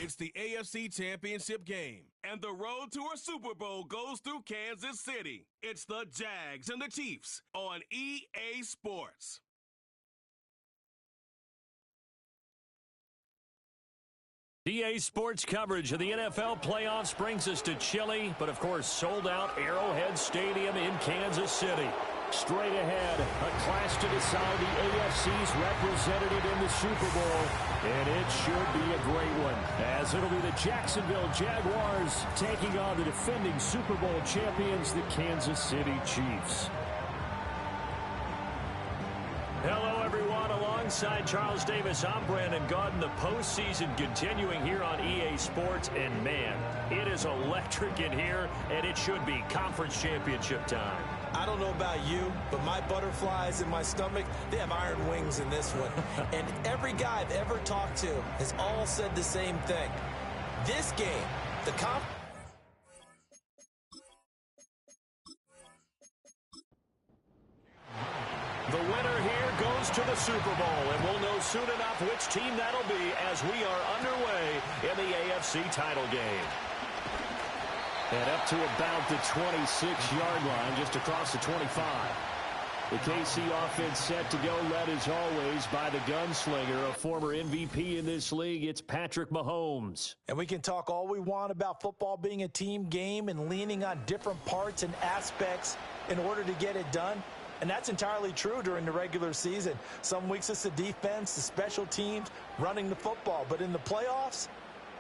It's the AFC Championship game, and the road to a Super Bowl goes through Kansas City. It's the Jags and the Chiefs on EA Sports. EA Sports coverage of the NFL playoffs brings us to chilly, but of course sold out Arrowhead Stadium in Kansas City. Straight ahead, a clash to decide the AFC's representative in the Super Bowl, and it should be a great one, as it'll be the Jacksonville Jaguars taking on the defending Super Bowl champions, the Kansas City Chiefs. Hello, everyone. Alongside Charles Davis, I'm Brandon Gaudin. The postseason continuing here on EA Sports, and man, it is electric in here, and it should be conference championship time. I don't know about you, but my butterflies in my stomach, they have iron wings in this one. And every guy I've ever talked to has all said the same thing. This game, the winner here goes to the Super Bowl, and we'll know soon enough which team that'll be as we are underway in the AFC title game. And up to about the 26-yard line, just across the 25. The KC offense set to go, led as always by the gunslinger, a former MVP in this league. It's Patrick Mahomes. And we can talk all we want about football being a team game and leaning on different parts and aspects in order to get it done. And that's entirely true during the regular season. Some weeks it's the defense, the special teams, running the football. But in the playoffs,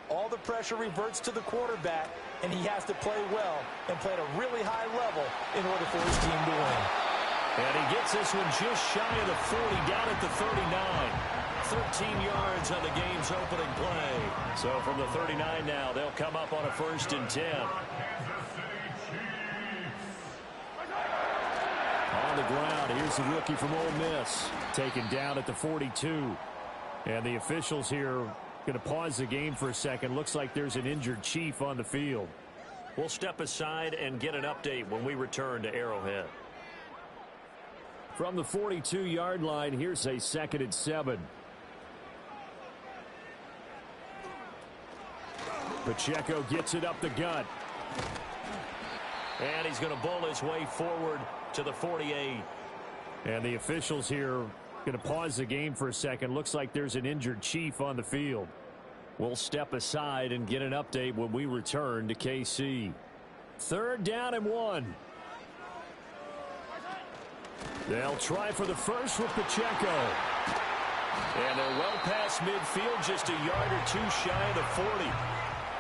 all the pressure reverts to the quarterback, and he has to play well and play at a really high level in order for his team to win. And he gets this one just shy of the 40, down at the 39. 13 yards on the game's opening play. So from the 39 now, they'll come up on a 1st and 10. On the ground, here's the rookie from Ole Miss, taken down at the 42. And the officials here going to pause the game for a second. Looks like there's an injured Chief on the field. We'll step aside and get an update when we return to Arrowhead. From the 42-yard line, here's a 2nd and 7. Pacheco gets it up the gut. And he's going to bowl his way forward to the 48. And the officials here going to pause the game for a second. Looks like there's an injured Chief on the field. We'll step aside and get an update when we return to KC. 3rd down and 1. They'll try for the first with Pacheco. And they're well past midfield, just a yard or two shy of the 40.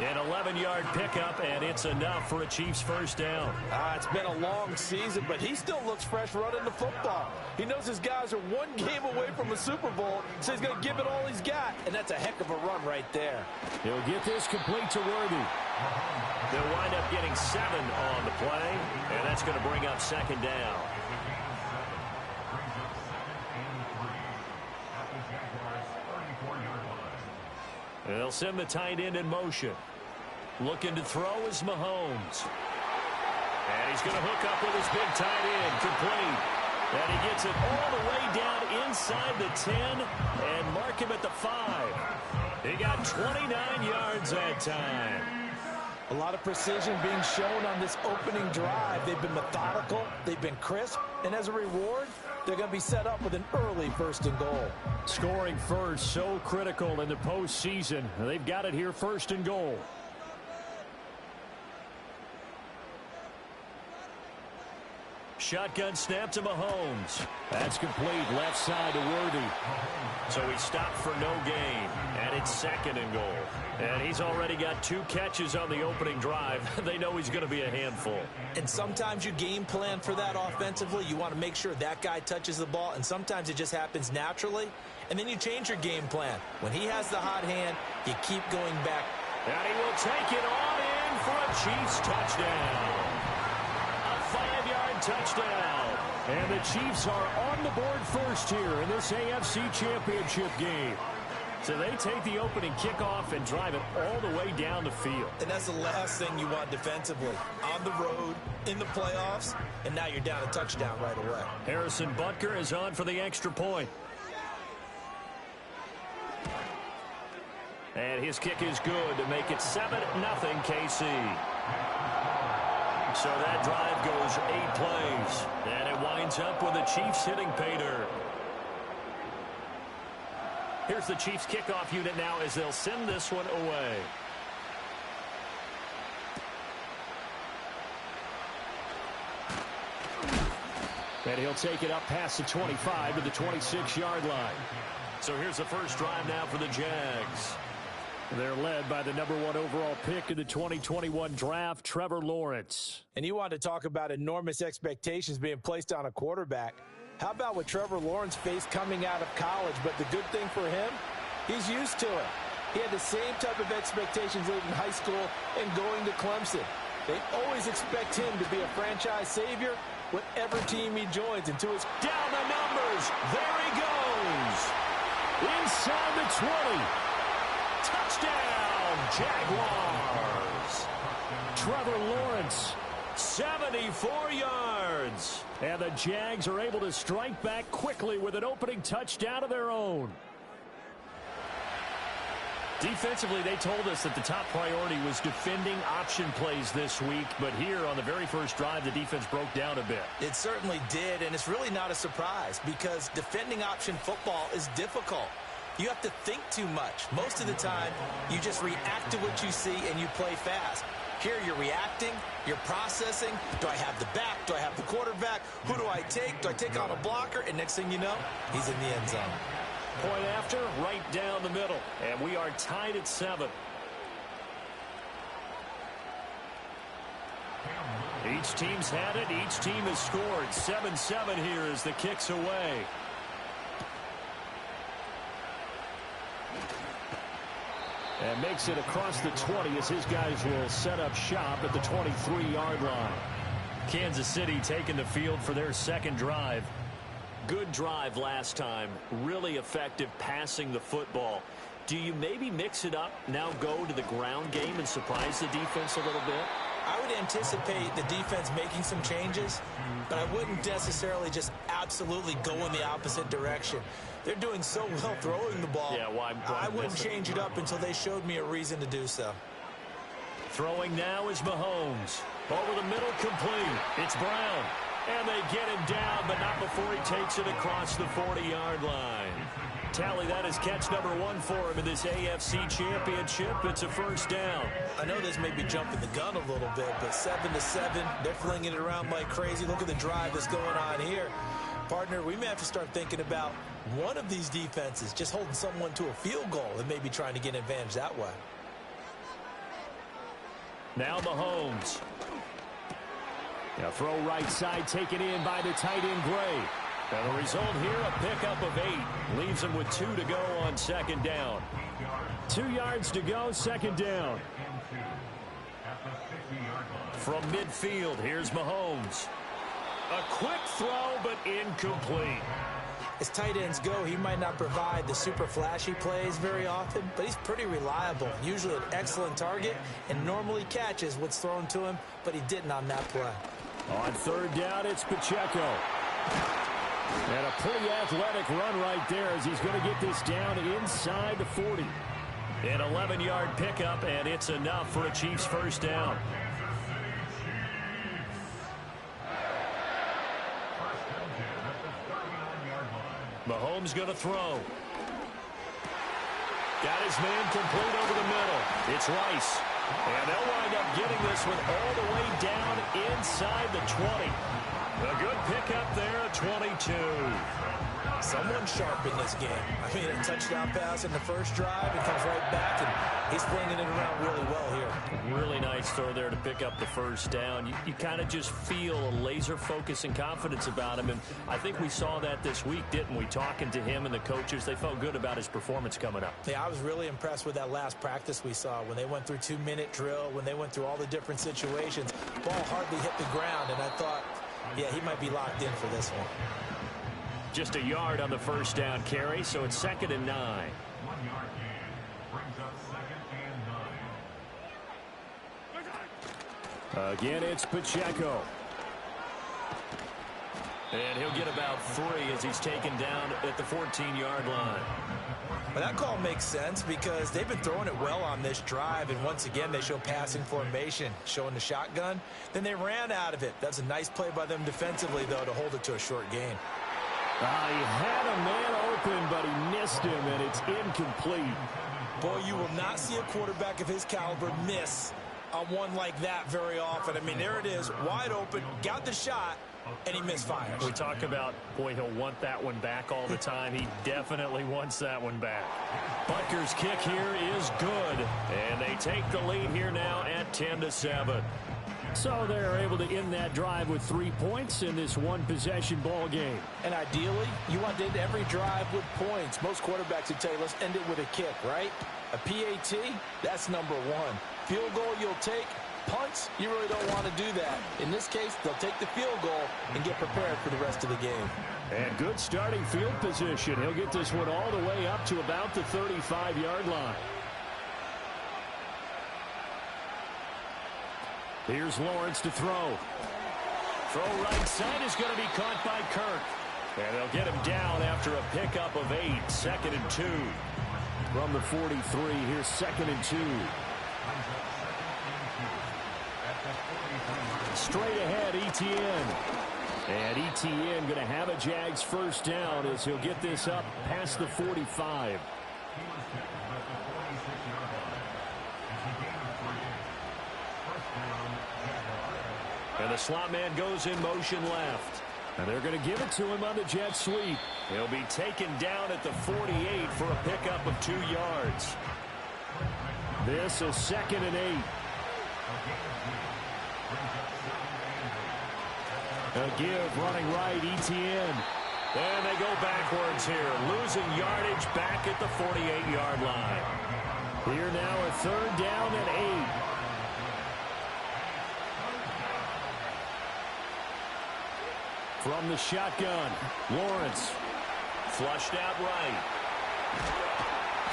An 11-yard pickup, and it's enough for a Chiefs 1st down. It's been a long season, but he still looks fresh running the football. He knows his guys are one game away from a Super Bowl, so he's going to give it all he's got, and that's a heck of a run right there. He'll get this complete to Worthy. They'll wind up getting 7 on the play, and that's going to bring up 2nd down. They'll send the tight end in motion. Looking to throw is Mahomes. And he's going to hook up with his big tight end, complete. And he gets it all the way down inside the 10 and mark him at the 5. He got 29 yards that time. A lot of precision being shown on this opening drive. They've been methodical, they've been crisp, and as a reward, they're going to be set up with an early 1st and goal. Scoring first, so critical in the postseason. They've got it here, 1st and goal. Shotgun snap to Mahomes. That's complete, left side to Worthy. So he stopped for no gain, and it's 2nd and goal. And he's already got 2 catches on the opening drive. They know he's going to be a handful. And sometimes you game plan for that offensively. You want to make sure that guy touches the ball, and sometimes it just happens naturally. And then you change your game plan. When he has the hot hand, you keep going back. And he will take it on in for a Chiefs touchdown. A 5-yard touchdown. And the Chiefs are on the board first here in this AFC Championship game. So they take the opening kickoff and drive it all the way down the field. And that's the last thing you want defensively. On the road, in the playoffs, and now you're down a touchdown right away. Harrison Butker is on for the extra point. And his kick is good to make it 7-0 KC. So that drive goes 8 plays. And it winds up with the Chiefs hitting pay dirt. Here's the Chiefs kickoff unit now as they'll send this one away. And he'll take it up past the 25 to the 26-yard line. So here's the first drive now for the Jags. They're led by the #1 overall pick in the 2021 draft, Trevor Lawrence. And you want to talk about enormous expectations being placed on a quarterback. How about what Trevor Lawrence faced coming out of college? But the good thing for him, he's used to it. He had the same type of expectations leaving high school and going to Clemson. They always expect him to be a franchise savior whatever team he joins. And to his down the numbers, there he goes. Inside the 20. Touchdown, Jaguars. Trevor Lawrence, 74 yards. And the Jags are able to strike back quickly with an opening touchdown of their own. Defensively, they told us that the top priority was defending option plays this week. But here on the very first drive, the defense broke down a bit. It certainly did, and it's really not a surprise because defending option football is difficult. You have to think too much. Most of the time, you just react to what you see and you play fast. Here you're reacting, you're processing. Do I have the back? Do I have the quarterback? Who do I take? Do I take on a blocker? And next thing you know, he's in the end zone. Point after, right down the middle. And we are tied at 7. Each team's had it. Each team has scored. 7-7 here as the kick's away. And makes it across the 20 as his guys will set up shop at the 23-yard line. Kansas City taking the field for their second drive. Good drive last time. Really effective passing the football. Do you maybe mix it up, now go to the ground game and surprise the defense a little bit? I would anticipate the defense making some changes, but I wouldn't necessarily just absolutely go in the opposite direction. They're doing so well throwing the ball. Yeah, why I wouldn't change it up until they showed me a reason to do so. Throwing now is Mahomes. Over the middle, complete. It's Brown. And they get him down, but not before he takes it across the 40-yard line. Tally, that is catch #1 for him in this AFC Championship. It's a first down. I know this may be jumping the gun a little bit, but 7-7, they're flinging it around like crazy. Look at the drive that's going on here. Partner, we may have to start thinking about one of these defenses just holding someone to a field goal and maybe trying to get an advantage that way. Now Mahomes. Now throw right side taken in by the tight end Gray. And the result here, a pickup of 8. Leaves him with 2 to go on second down. 2 yards to go, second down. From midfield, here's Mahomes. A quick throw, but incomplete. As tight ends go, he might not provide the super flashy plays very often, but he's pretty reliable. Usually an excellent target and normally catches what's thrown to him, but he didn't on that play. On third down, it's Pacheco. And a pretty athletic run right there as he's going to get this down inside the 40. An 11-yard pickup, and it's enough for a Chiefs first down. Mahomes going to throw. Got his man complete over the middle. It's Rice. And they'll wind up getting this one all the way down inside the 20. A good pickup there at 22. Someone sharp in this game. I mean, a touchdown pass in the first drive. It comes right back, and he's flinging it around really well here. Really nice throw there to pick up the first down. You kind of just feel a laser focus and confidence about him, and I think we saw that this week, didn't we? Talking to him and the coaches, they felt good about his performance coming up. Yeah, I was really impressed with that last practice we saw when they went through 2-minute drill, when they went through all the different situations. Ball hardly hit the ground, and I thought, yeah, he might be locked in for this one. Just a yard on the first down carry, so it's 2nd and 9. 1 yard gain brings up 2nd and 9. Again, it's Pacheco. And he'll get about 3 as he's taken down at the 14-yard line. But that call makes sense because they've been throwing it well on this drive, and once again they show passing formation, showing the shotgun. Then they ran out of it. That's a nice play by them defensively, though, to hold it to a short gain. He had a man open, but he missed him, and it's incomplete. Boy, you will not see a quarterback of his caliber miss on one like that very often. I mean, there it is, wide open, got the shot, and he misfires. We talk about, boy, he'll want that one back all the time. He definitely wants that one back. Butker's kick here is good, and they take the lead here now at 10-7. So they're able to end that drive with 3 points in this one-possession ball game. And ideally, you want to end every drive with points. Most quarterbacks would tell you, let's end it with a kick, right? A PAT, that's number 1. Field goal you'll take. Punts, you really don't want to do that. In this case, they'll take the field goal and get prepared for the rest of the game. And good starting field position. He'll get this one all the way up to about the 35-yard line. Here's Lawrence to throw. Throw right side is going to be caught by Kirk. And they'll get him down after a pickup of 8. 2nd and 2. From the 43, here's 2nd and 2. Straight ahead, Etienne. And Etienne going to have a Jags first down as he'll get this up past the 45. And the slot man goes in motion left. And they're going to give it to him on the jet sweep. He'll be taken down at the 48 for a pickup of 2 yards. This is 2nd and 8. A give running right, Etienne. And they go backwards here, losing yardage back at the 48-yard line. Here now a 3rd down and 8. From the shotgun, Lawrence flushed out right.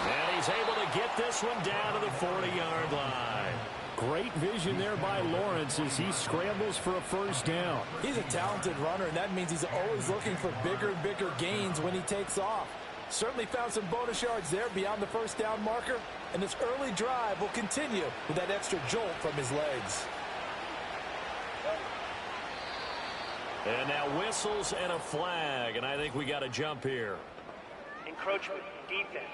And he's able to get this one down to the 40-yard line. Great vision there by Lawrence as he scrambles for a first down. He's a talented runner, and that means he's always looking for bigger and bigger gains when he takes off. Certainly found some bonus yards there beyond the first down marker, and this early drive will continue with that extra jolt from his legs. And now whistles and a flag, and I think we got a jump here. Encroachment, defense.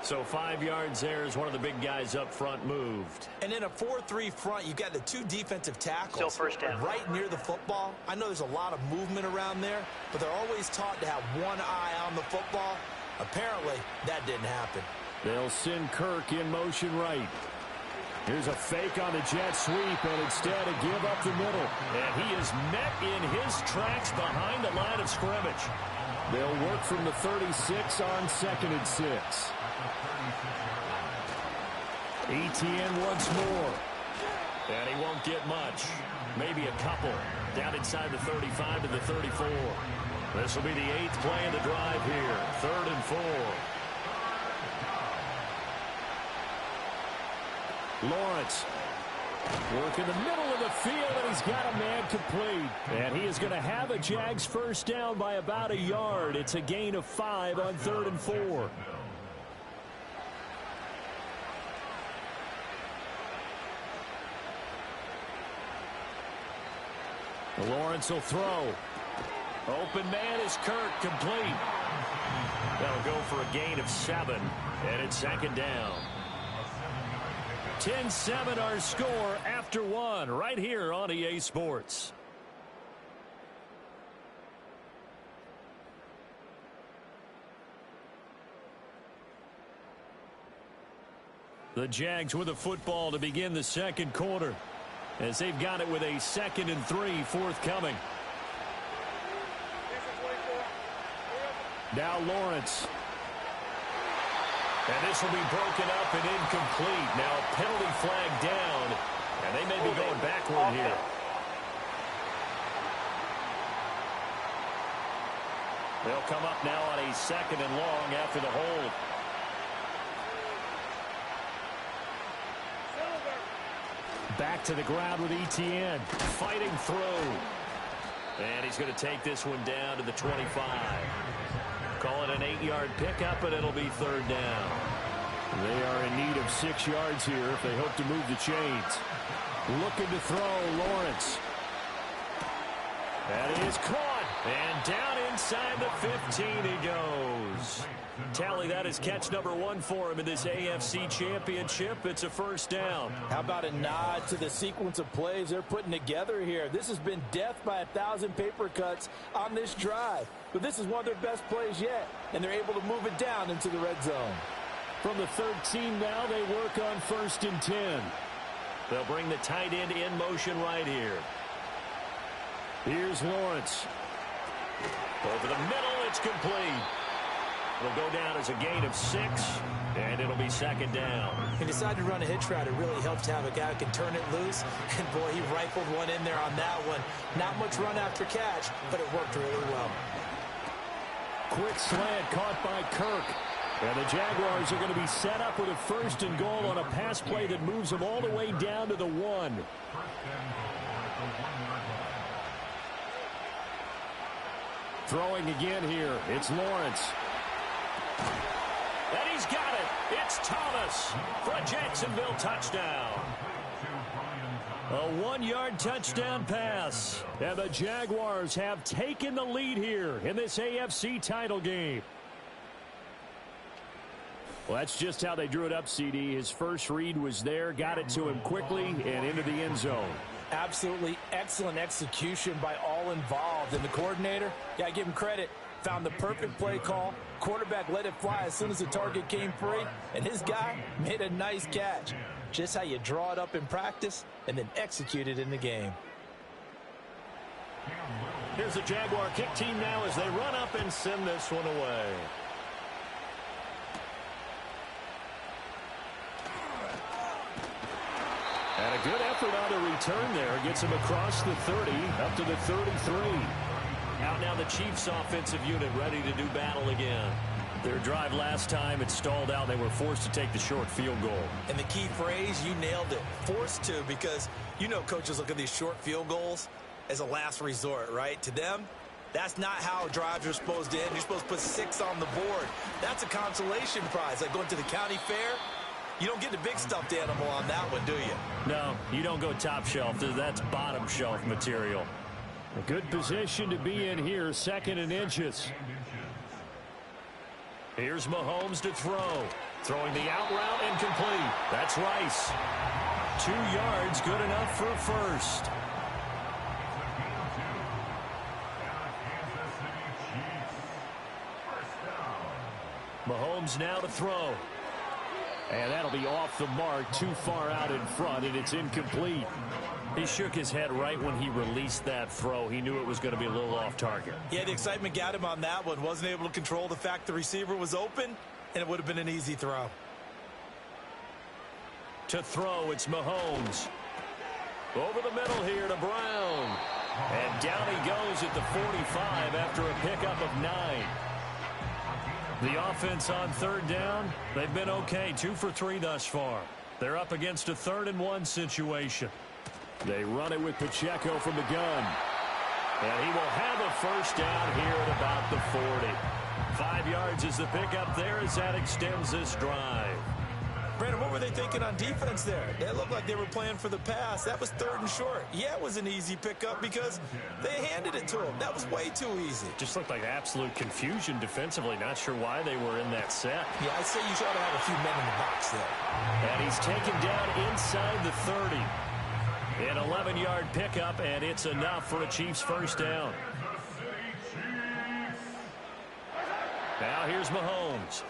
So 5 yards there as one of the big guys up front moved. And in a 4-3 front, you got the 2 defensive tackles Still first down. right near the football. I know there's a lot of movement around there, but they're always taught to have one eye on the football. Apparently, that didn't happen. They'll send Kirk in motion right. Here's a fake on the jet sweep, and instead a give up the middle. And he is met in his tracks behind the line of scrimmage. They'll work from the 36 on 2nd and 6. Etienne once more. And he won't get much. Maybe a couple. Down inside the 35 to the 34. This will be the 8th play of the drive here. 3rd and 4. Lawrence work in the middle of the field, and he's got a man complete. And he is going to have a Jags first down by about a yard. It's a gain of 5 on 3rd and 4. Lawrence will throw. Open man is Kirk, complete. That'll go for a gain of 7, and it's 2nd down. 10-7 our score after 1 right here on EA Sports. The Jags with a football to begin the 2nd quarter as they've got it with a 2nd and 3 forthcoming. Now Lawrence. And this will be broken up and incomplete. Now a penalty flag down, and they may be going backward here. They'll come up now on a 2nd and long after the hold. Back to the ground with Etienne. Fighting through. And he's going to take this one down to the 25. Call it an 8-yard pickup, and it'll be third down. They are in need of 6 yards here if they hope to move the chains. Looking to throw, Lawrence. That is caught, and down inside the 15 he goes. Tally, that is catch number 1 for him in this AFC Championship. It's a first down. How about a nod to the sequence of plays they're putting together here? This has been death by 1,000 paper cuts on this drive. But this is one of their best plays yet, and they're able to move it down into the red zone. From the 13 now, they work on 1st and 10. They'll bring the tight end in motion right here. Here's Lawrence. Over the middle, it's complete. It'll go down as a gain of 6, and it'll be second down. He decided to run a hitch route. It really helps to have a guy who can turn it loose. And, boy, he rifled one in there on that one. Not much run after catch, but it worked really well. Quick slant caught by Kirk. And the Jaguars are going to be set up with a 1st and goal on a pass play that moves them all the way down to the 1. Throwing again here. It's Lawrence. And he's got it. It's Thomas for a Jacksonville touchdown. A 1-yard touchdown pass. And the Jaguars have taken the lead here in this AFC title game. Well, that's just how they drew it up, CD. His first read was there, got it to him quickly, and into the end zone. Absolutely excellent execution by all involved. And the coordinator, got to give him credit, found the perfect play call. Quarterback let it fly as soon as the target came free, and his guy made a nice catch. Just how you draw it up in practice and then execute it in the game. Here's the Jaguar kick team now as they run up and send this one away. And a good effort on the return there. Gets him across the 30, up to the 33. Out now the Chiefs offensive unit ready to do battle again. Their drive last time, it stalled out. They were forced to take the short field goal. And the key phrase, you nailed it. Forced to, because you know coaches look at these short field goals as a last resort, right? To them, that's not how drives are supposed to end. You're supposed to put 6 on the board. That's a consolation prize. Like going to the county fair, you don't get the big stuffed animal on that one, do you? No, you don't go top shelf. That's bottom shelf material. A good position to be in here, 2nd and inches. Here's Mahomes to throw. Throwing the out route incomplete. That's Rice. 2 yards, good enough for a first. Mahomes now to throw. And that'll be off the mark, too far out in front, and it's incomplete. He shook his head right when he released that throw. He knew it was going to be a little off target. Yeah, the excitement got him on that one. Wasn't able to control the fact the receiver was open, and it would have been an easy throw. To throw, it's Mahomes. Over the middle here to Brown. And down he goes at the 45 after a pickup of 9. The offense on 3rd down, they've been okay. 2 for 3 thus far. They're up against a 3rd and 1 situation. They run it with Pacheco from the gun. And he will have a first down here at about the 40. 5 yards is the pickup there as that extends this drive. Brandon, what were they thinking on defense there? It looked like they were playing for the pass. That was 3rd and short. Yeah, it was an easy pickup because they handed it to him. That was way too easy. Just looked like absolute confusion defensively. Not sure why they were in that set. Yeah, I'd say you ought to have a few men in the box there. And he's taken down inside the 30. An 11-yard pickup, and it's enough for a Chiefs first down. Now here's Mahomes.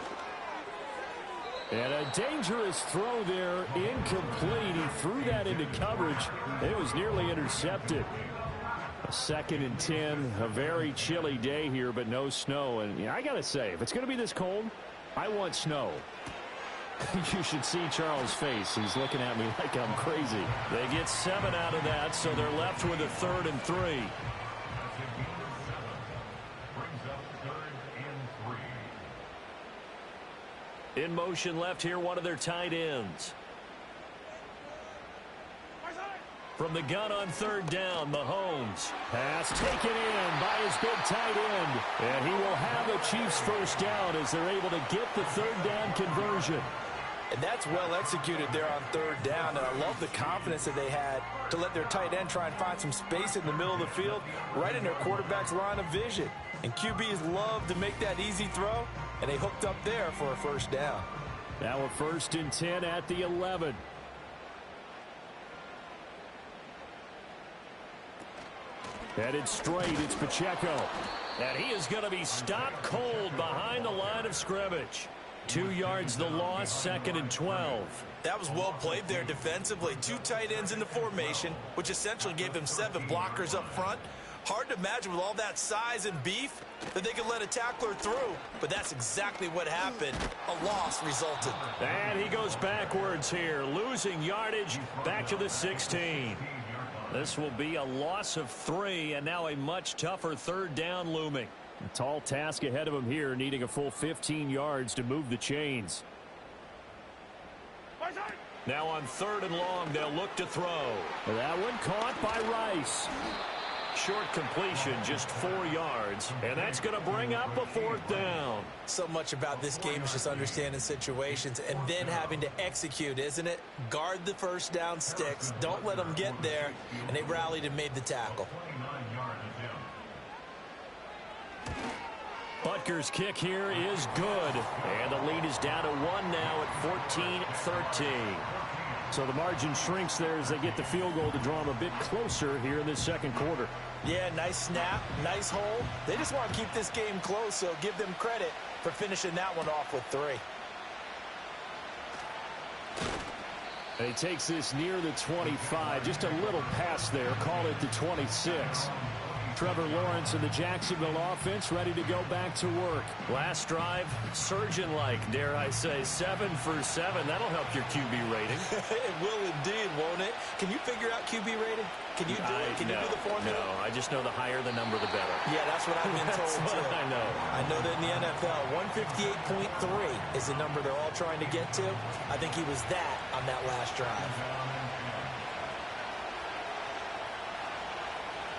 And a dangerous throw there, incomplete. He threw that into coverage. It was nearly intercepted. A 2nd and 10, a very chilly day here, but no snow. And yeah, I got to say, if it's going to be this cold, I want snow. You should see Charles' face. He's looking at me like I'm crazy. They get 7 out of that, so they're left with a 3rd and 3. In motion left here, one of their tight ends. From the gun on third down, Mahomes. Pass taken in by his big tight end. And he will have a Chiefs first down as they're able to get the third down conversion. And that's well executed there on third down. And I love the confidence that they had to let their tight end try and find some space in the middle of the field, right in their quarterback's line of vision. And QBs love to make that easy throw, and they hooked up there for a first down. Now a 1st and 10 at the 11. Headed straight, it's Pacheco. And he is going to be stopped cold behind the line of scrimmage. 2 yards the loss, 2nd and 12. That was well played there defensively. 2 tight ends in the formation, which essentially gave them 7 blockers up front. Hard to imagine with all that size and beef that they could let a tackler through, but that's exactly what happened. A loss resulted. And he goes backwards here, losing yardage back to the 16. This will be a loss of 3, and now a much tougher third down looming. A tall task ahead of him here, needing a full 15 yards to move the chains. Now on 3rd and long, they'll look to throw. That one caught by Rice. Short completion, just 4 yards, and that's going to bring up a 4th down. So much about this game is just understanding situations and then having to execute, isn't it? Guard the first down sticks, don't let them get there, and they rallied and made the tackle. Butker's kick here is good, and the lead is down to 1 now at 14-13. So the margin shrinks there as they get the field goal to draw them a bit closer here in this second quarter. Yeah, nice snap, nice hold. They just want to keep this game close, so give them credit for finishing that one off with 3. And he takes this near the 25, just a little pass there, call it the 26. Trevor Lawrence and the Jacksonville offense ready to go back to work. Last drive, surgeon-like, dare I say, 7 for 7. That'll help your QB rating. It will indeed, won't it? Can you figure out QB rating? Can you do it? Can you do the formula? No, I just know the higher the number, the better. Yeah, that's what I've been told, That's what too. I know. I know that in the NFL, 158.3 is the number they're all trying to get to. I think he was that on that last drive.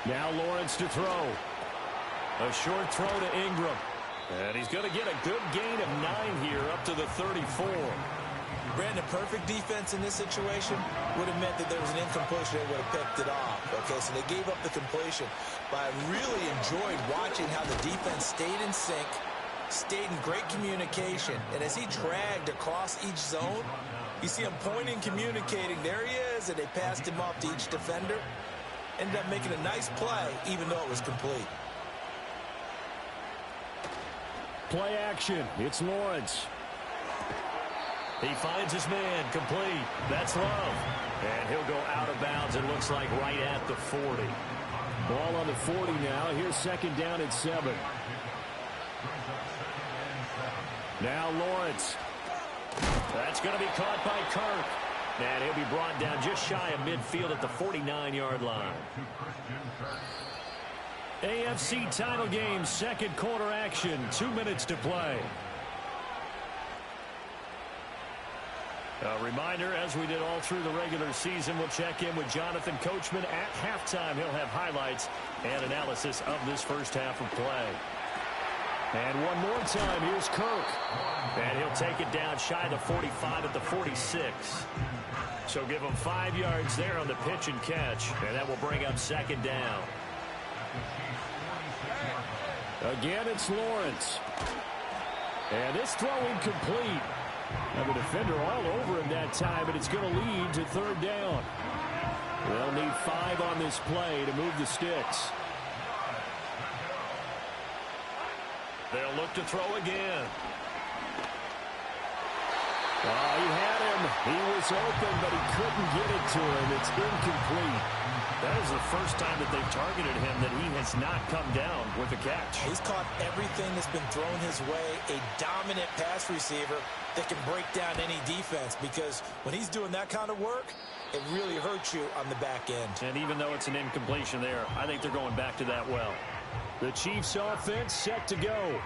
Now Lawrence to throw. A short throw to Ingram. And he's going to get a good gain of 9 here up to the 34. Brandon, perfect defense in this situation would have meant that there was an incompletion. They would have picked it off. Okay, so they gave up the completion. But I really enjoyed watching how the defense stayed in sync, stayed in great communication. And as he dragged across each zone, you see him pointing, communicating. There he is, and they passed him off to each defender. Ended up making a nice play, even though it was complete. Play action. It's Lawrence. He finds his man, complete. That's Love. And he'll go out of bounds, it looks like, right at the 40. Ball on the 40 now. Here's 2nd down at 7. Now Lawrence. That's going to be caught by Kirk. And he'll be brought down just shy of midfield at the 49-yard line. AFC title game, second quarter action, 2 minutes to play. A reminder, as we did all through the regular season, we'll check in with Jonathan Coachman at halftime. He'll have highlights and analysis of this first half of play. And one more time, here's Kirk. And he'll take it down shy of the 45 at the 46. So give him 5 yards there on the pitch and catch. And that will bring up 2nd down. Again, it's Lawrence. And this throw incomplete. Have a defender all over him that time, but it's going to lead to 3rd down. They'll need 5 on this play to move the sticks. They'll look to throw again. Oh, he had him. He was open, but he couldn't get it to him. It's incomplete. That is the first time that they've targeted him that he has not come down with a catch. He's caught everything that's been thrown his way. A dominant pass receiver that can break down any defense, because when he's doing that kind of work, it really hurts you on the back end. And even though it's an incompletion there, I think they're going back to that well. The Chiefs offense set to go.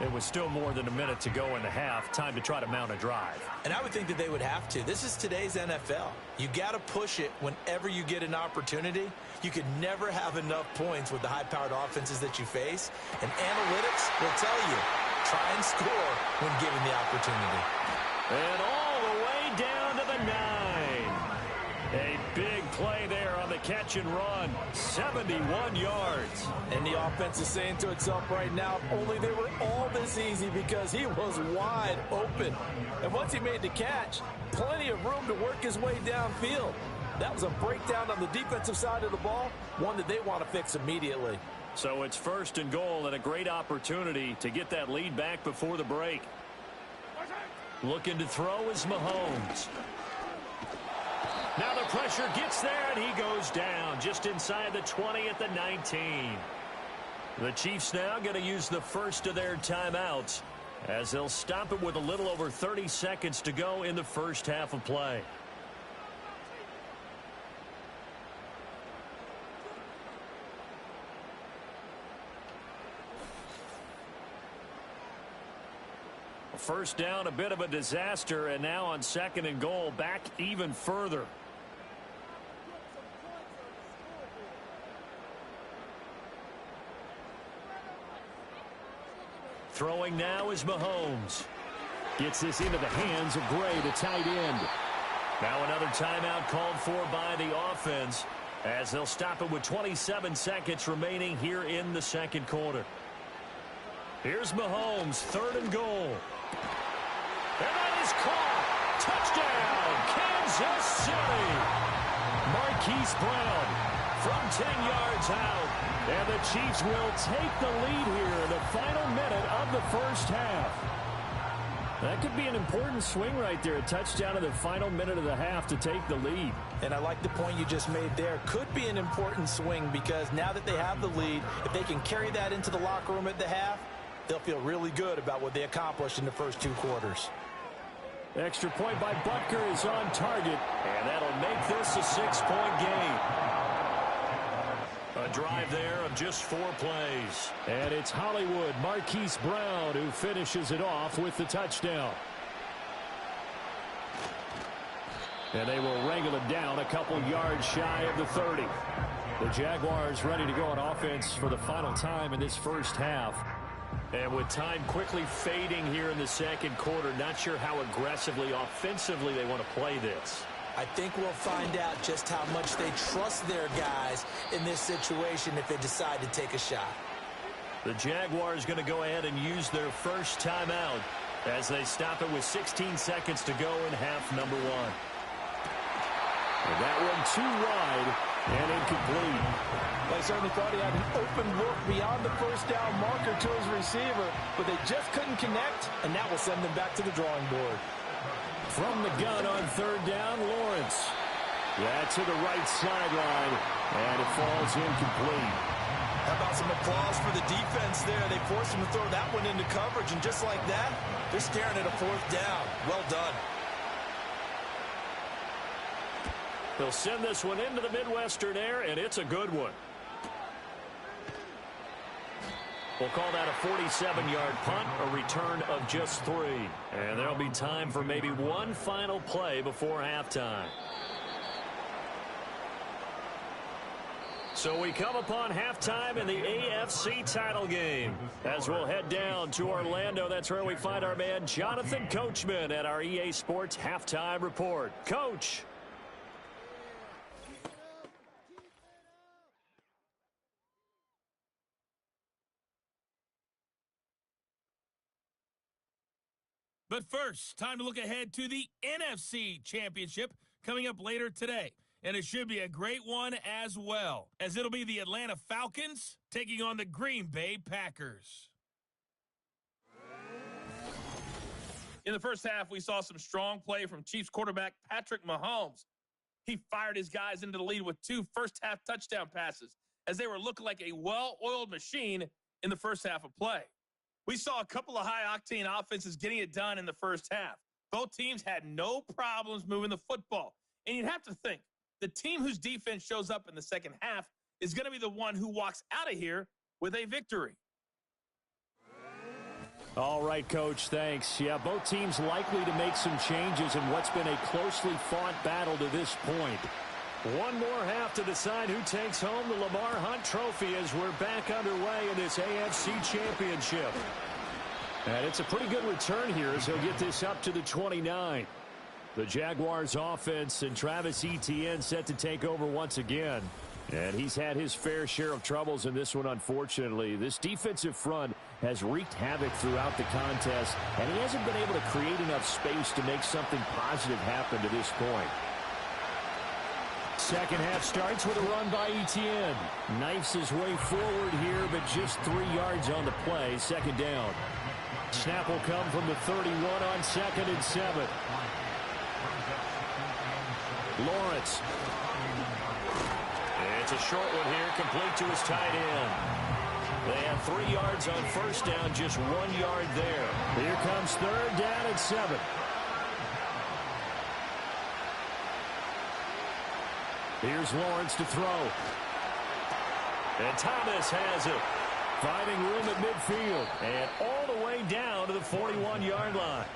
It was still more than a minute to go in the half. Time to try to mount a drive. And I would think that they would have to. This is today's NFL. You got to push it whenever you get an opportunity. You could never have enough points with the high-powered offenses that you face. And analytics will tell you, try and score when given the opportunity. And all the way down to the 9. A big play there on the catch and run. 71 yards. And the offense is saying to itself right now, if only they were all this easy, because he was wide open. And once he made the catch, plenty of room to work his way downfield. That was a breakdown on the defensive side of the ball, one that they want to fix immediately. So it's 1st and goal and a great opportunity to get that lead back before the break. Looking to throw is Mahomes. Now the pressure gets there, and he goes down just inside the 20 at the 19. The Chiefs now going to use the first of their timeouts as they'll stop it with a little over 30 seconds to go in the first half of play. First down, a bit of a disaster, and now on 2nd and goal, back even further. Throwing now is Mahomes. Gets this into the hands of Gray, the tight end. Now another timeout called for by the offense as they'll stop it with 27 seconds remaining here in the second quarter. Here's Mahomes, 3rd and goal. And that is caught. Touchdown, Kansas City. Marquise Brown from 10 yards out. And the Chiefs will take the lead here in the final minute of the first half. That could be an important swing right there. A touchdown in the final minute of the half to take the lead. And I like the point you just made there. Could be an important swing because now that they have the lead, if they can carry that into the locker room at the half, they'll feel really good about what they accomplished in the first 2 quarters. Extra point by Butker is on target, and that'll make this a 6-point game. A drive there of just 4 plays. And it's Hollywood, Marquise Brown, who finishes it off with the touchdown. And they will wrangle it down a couple yards shy of the 30. The Jaguars ready to go on offense for the final time in this first half. And with time quickly fading here in the second quarter, not sure how aggressively, offensively they want to play this. I think we'll find out just how much they trust their guys in this situation if they decide to take a shot. The Jaguars going to go ahead and use their first timeout as they stop it with 16 seconds to go in half number 1. And that one too wide and incomplete. I certainly thought he had an open look beyond the first down marker to his receiver, but they just couldn't connect, and that will send them back to the drawing board. From the gun on 3rd down, Lawrence. That's to the right sideline, and it falls incomplete. How about some applause for the defense there? They forced him to throw that one into coverage, and just like that, they're staring at a 4th down. Well done. They'll send this one into the Midwestern air, and it's a good one. We'll call that a 47-yard punt, a return of just 3. And there'll be time for maybe one final play before halftime. So we come upon halftime in the AFC title game. As we'll head down to Orlando, that's where we find our man Jonathan Coachman at our EA Sports Halftime Report. Coach. But first, time to look ahead to the NFC Championship coming up later today. And it should be a great one as well, as it'll be the Atlanta Falcons taking on the Green Bay Packers. In the first half, we saw some strong play from Chiefs quarterback Patrick Mahomes. He fired his guys into the lead with 2 first-half touchdown passes as they were looking like a well-oiled machine in the first half of play. We saw a couple of high-octane offenses getting it done in the first half. Both teams had no problems moving the football. And you'd have to think, the team whose defense shows up in the second half is going to be the one who walks out of here with a victory. All right, Coach, thanks. Yeah, both teams likely to make some changes in what's been a closely fought battle to this point. One more half to decide who takes home the Lamar Hunt Trophy as we're back underway in this AFC Championship. And it's a pretty good return here as he'll get this up to the 29. The Jaguars offense and Travis Etienne set to take over once again. And he's had his fair share of troubles in this one, unfortunately. This defensive front has wreaked havoc throughout the contest, and he hasn't been able to create enough space to make something positive happen to this point. Second half starts with a run by Etienne. Knifes his way forward here, but just 3 yards on the play. Second down. Snap will come from the 31 on 2nd and 7. Lawrence. It's a short one here, complete to his tight end. They have 3 yards on first down, just 1 yard there. Here comes 3rd down and 7. Here's Lawrence to throw. And Thomas has it. Finding room at midfield. And all the way down to the 41-yard line.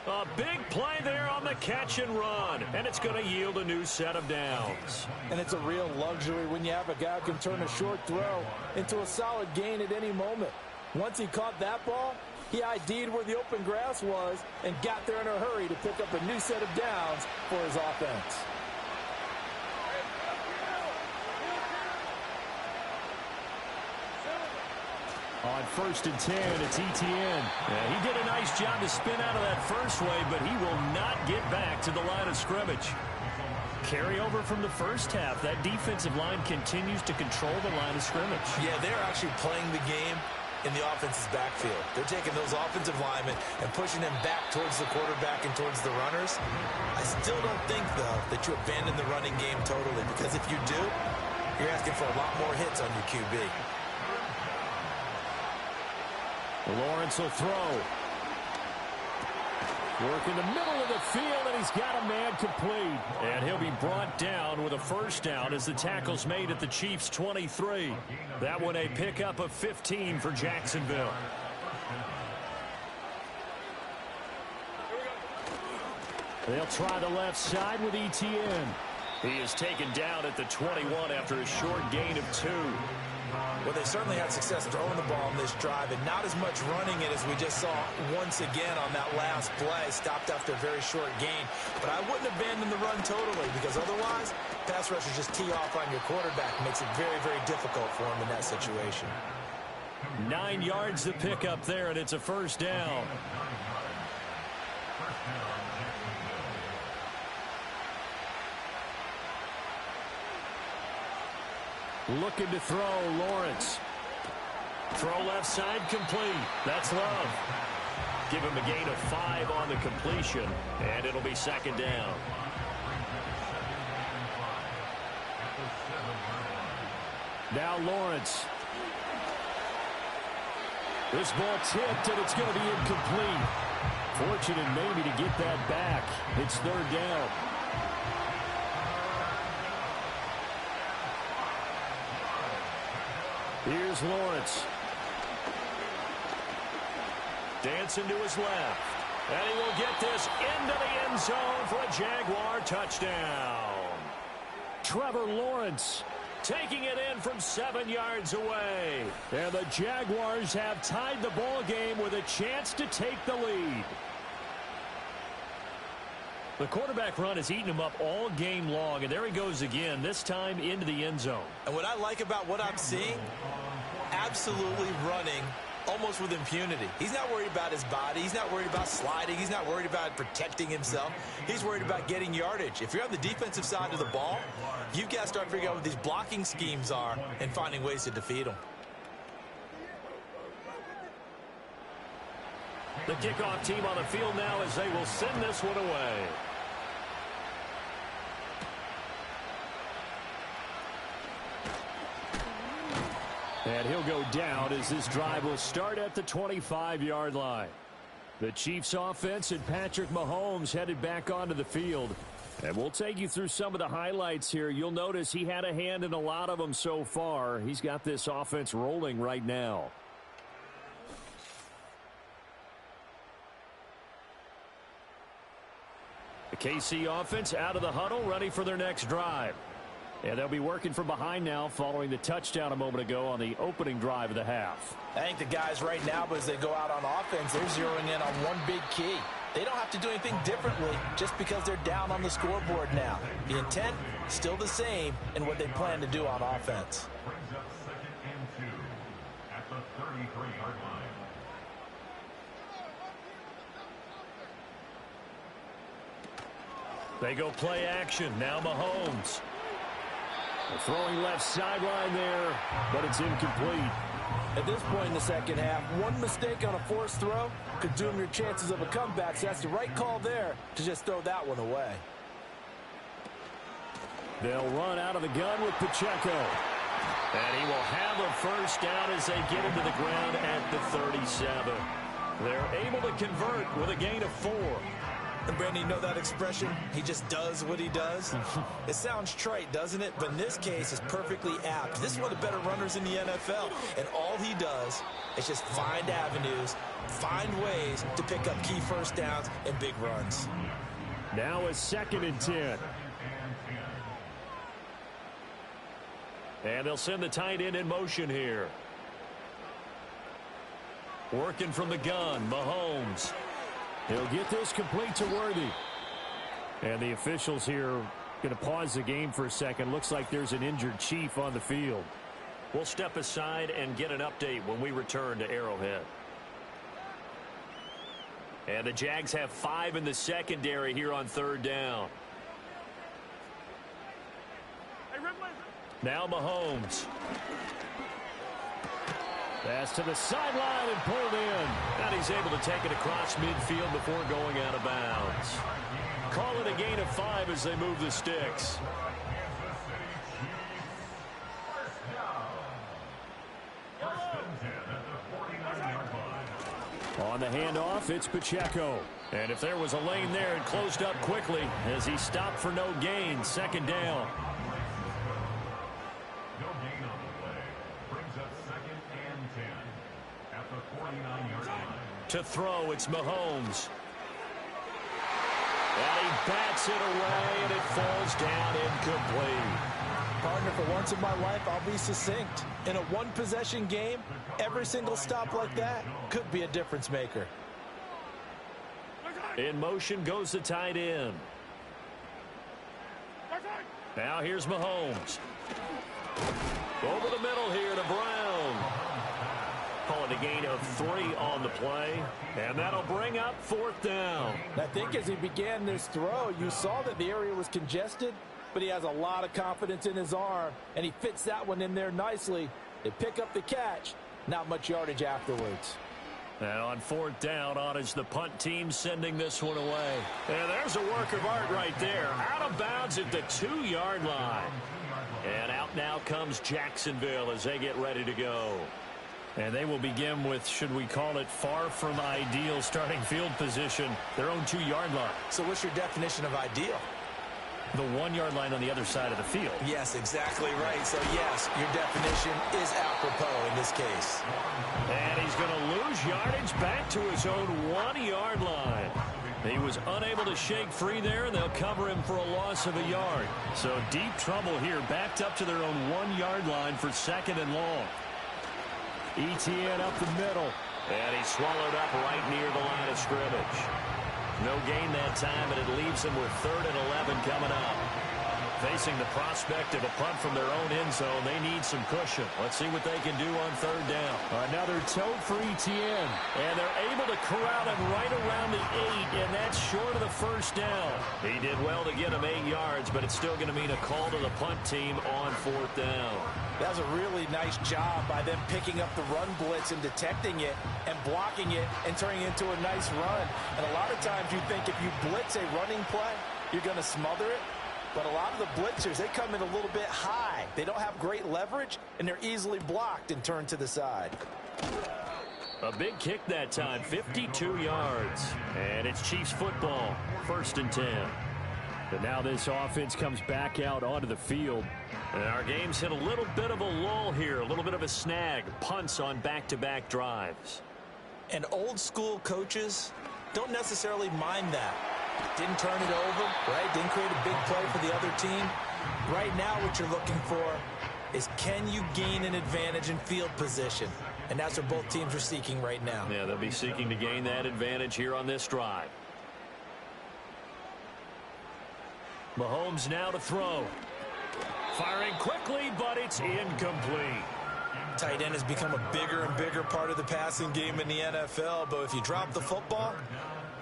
A big play there on the catch and run. And it's going to yield a new set of downs. And it's a real luxury when you have a guy who can turn a short throw into a solid gain at any moment. Once he caught that ball, he ID'd where the open grass was and got there in a hurry to pick up a new set of downs for his offense. On 1st and 10, it's Etienne. Yeah, he did a nice job to spin out of that first wave, but he will not get back to the line of scrimmage. Carry over from the first half. That defensive line continues to control the line of scrimmage. Yeah, they're actually playing the game in the offense's backfield. They're taking those offensive linemen and pushing them back towards the quarterback and towards the runners. I still don't think, though, that you abandon the running game totally, because if you do, you're asking for a lot more hits on your QB. Lawrence will throw. Work in the middle of the field, and he's got a man complete. And he'll be brought down with a first down as the tackle's made at the Chiefs' 23. That one a pickup of 15 for Jacksonville. They'll try the left side with Etienne. He is taken down at the 21 after a short gain of 2. Well, they certainly had success throwing the ball in this drive, and not as much running it as we just saw once again on that last play. Stopped after a very short gain. But I wouldn't abandon the run totally, because otherwise, pass rushers just tee off on your quarterback. Makes it very, very difficult for him in that situation. 9 yards to pick up there, and it's a first down. Looking to throw, Lawrence. Throw left side complete. That's Love. Give him a gain of 5 on the completion, and it'll be second down. Now Lawrence. This ball tipped, and it's going to be incomplete. Fortunate maybe to get that back. It's 3rd down. Here's Lawrence. Dancing to his left. And he will get this into the end zone for a Jaguar touchdown. Trevor Lawrence taking it in from 7 yards away. And the Jaguars have tied the ball game with a chance to take the lead. The quarterback run has eaten him up all game long, and there he goes again, this time into the end zone. And what I like about what I'm seeing, absolutely running almost with impunity. He's not worried about his body. He's not worried about sliding. He's not worried about protecting himself. He's worried about getting yardage. If you're on the defensive side of the ball, you've got to start figuring out what these blocking schemes are and finding ways to defeat them. The kickoff team on the field now as they will send this one away. And he'll go down as this drive will start at the 25-yard line. The Chiefs offense and Patrick Mahomes headed back onto the field. And we'll take you through some of the highlights here. You'll notice he had a hand in a lot of them so far. He's got this offense rolling right now. KC offense out of the huddle, ready for their next drive. And they'll be working from behind now following the touchdown a moment ago on the opening drive of the half. I think the guys right now, as they go out on offense, they're zeroing in on one big key. They don't have to do anything differently just because they're down on the scoreboard now. The intent, still the same in what they plan to do on offense. Brings up 2nd and 2 at the 33-yard line. They go play action. Now Mahomes. Throwing left sideline there, but it's incomplete. At this point in the second half, one mistake on a forced throw could doom your chances of a comeback, so that's the right call there to just throw that one away. They'll run out of the gun with Pacheco. And he will have a first down as they get into the ground at the 37. They're able to convert with a gain of 4. And Brandon, you know that expression? He just does what he does. It sounds trite, doesn't it? But in this case, it's perfectly apt. This is one of the better runners in the NFL. And all he does is just find avenues, find ways to pick up key first downs and big runs. Now a 2nd and 10. And they'll send the tight end in motion here. Working from the gun, Mahomes. He'll get this complete to Worthy. And the officials here going to pause the game for a second. Looks like there's an injured Chief on the field. We'll step aside and get an update when we return to Arrowhead. And the Jags have 5 in the secondary here on 3rd down. Now Mahomes. Pass to the sideline and pulled in. And he's able to take it across midfield before going out of bounds. Call it a gain of 5 as they move the sticks. On the handoff, it's Pacheco. And if there was a lane there, it closed up quickly as he stopped for no gain. 2nd down. To throw, it's Mahomes. And he bats it away, and it falls down incomplete. Partner, for once in my life, I'll be succinct. In a one-possession game, every single stop like that could be a difference maker. In motion goes the tight end. Now here's Mahomes. Over the middle here to Brown. Call it a gain of 3 on the play. And that'll bring up 4th down. I think as he began this throw, you saw that the area was congested, but he has a lot of confidence in his arm, and he fits that one in there nicely. They pick up the catch. Not much yardage afterwards. And on 4th down, on is the punt team sending this one away. And there's a work of art right there. Out of bounds at the 2-yard line. And out now comes Jacksonville as they get ready to go. And they will begin with, should we call it, far from ideal starting field position, their own 2-yard line. So what's your definition of ideal? The 1-yard line on the other side of the field. Yes, exactly right. So, yes, your definition is apropos in this case. And he's going to lose yardage back to his own 1-yard line. He was unable to shake free there, and they'll cover him for a loss of a yard. So deep trouble here, backed up to their own 1-yard line for 2nd and long. ETN up the middle. And he's swallowed up right near the line of scrimmage. No gain that time, and it leaves them with 3rd and 11 coming up. Facing the prospect of a punt from their own end zone, they need some cushion. Let's see what they can do on 3rd down. Another tote for ETN. And they're able to corral him right around the 8, and that's short of the 1st down. He did well to get him 8 yards, but it's still going to mean a call to the punt team on 4th down. That was a really nice job by them picking up the run blitz and detecting it and blocking it and turning it into a nice run. And a lot of times you think if you blitz a running play, you're going to smother it. But a lot of the blitzers, they come in a little bit high. They don't have great leverage, and they're easily blocked and turned to the side. A big kick that time, 52 yards. And it's Chiefs football, 1st and 10. But now this offense comes back out onto the field. And our game's hit a little bit of a lull here, a little bit of a snag. Punts on back-to-back drives. And old school coaches don't necessarily mind that. Didn't turn it over, right? Didn't create a big play for the other team. Right now what you're looking for is, can you gain an advantage in field position? And that's what both teams are seeking right now. Yeah, they'll be seeking to gain that advantage here on this drive. Mahomes now to throw. Firing quickly, but it's incomplete. Tight end has become a bigger and bigger part of the passing game in the NFL, but if you drop the football,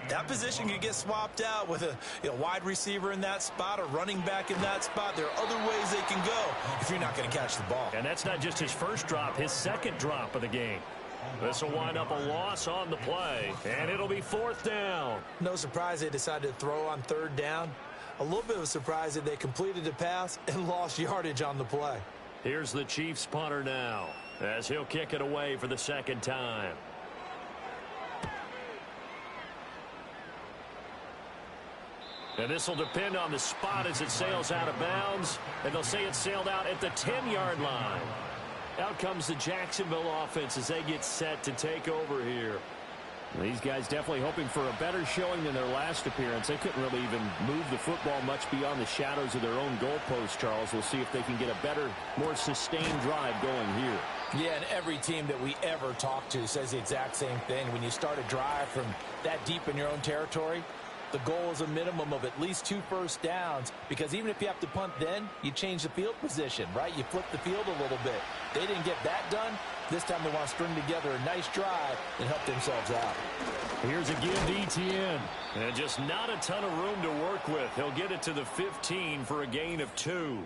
that position can get swapped out with a wide receiver in that spot, a running back in that spot. There are other ways they can go if you're not going to catch the ball. And that's not just his first drop, his second drop of the game. This will wind up a loss on the play, and it'll be 4th down. No surprise they decided to throw on 3rd down. A little bit of a surprise that they completed the pass and lost yardage on the play. Here's the Chiefs punter now, as he'll kick it away for the second time. And this will depend on the spot as it sails out of bounds. And they'll say it sailed out at the 10-yard line. Out comes the Jacksonville offense as they get set to take over here. These guys definitely hoping for a better showing than their last appearance. They couldn't really even move the football much beyond the shadows of their own goalpost, Charles. We'll see if they can get a better, more sustained drive going here. Yeah, and every team that we ever talk to says the exact same thing. When you start a drive from that deep in your own territory, the goal is a minimum of at least 2 first downs, because even if you have to punt then, you change the field position, right? You flip the field a little bit. They didn't get that done. This time they want to string together a nice drive and help themselves out. Here's a give to Etienne. And just not a ton of room to work with. He'll get it to the 15 for a gain of 2.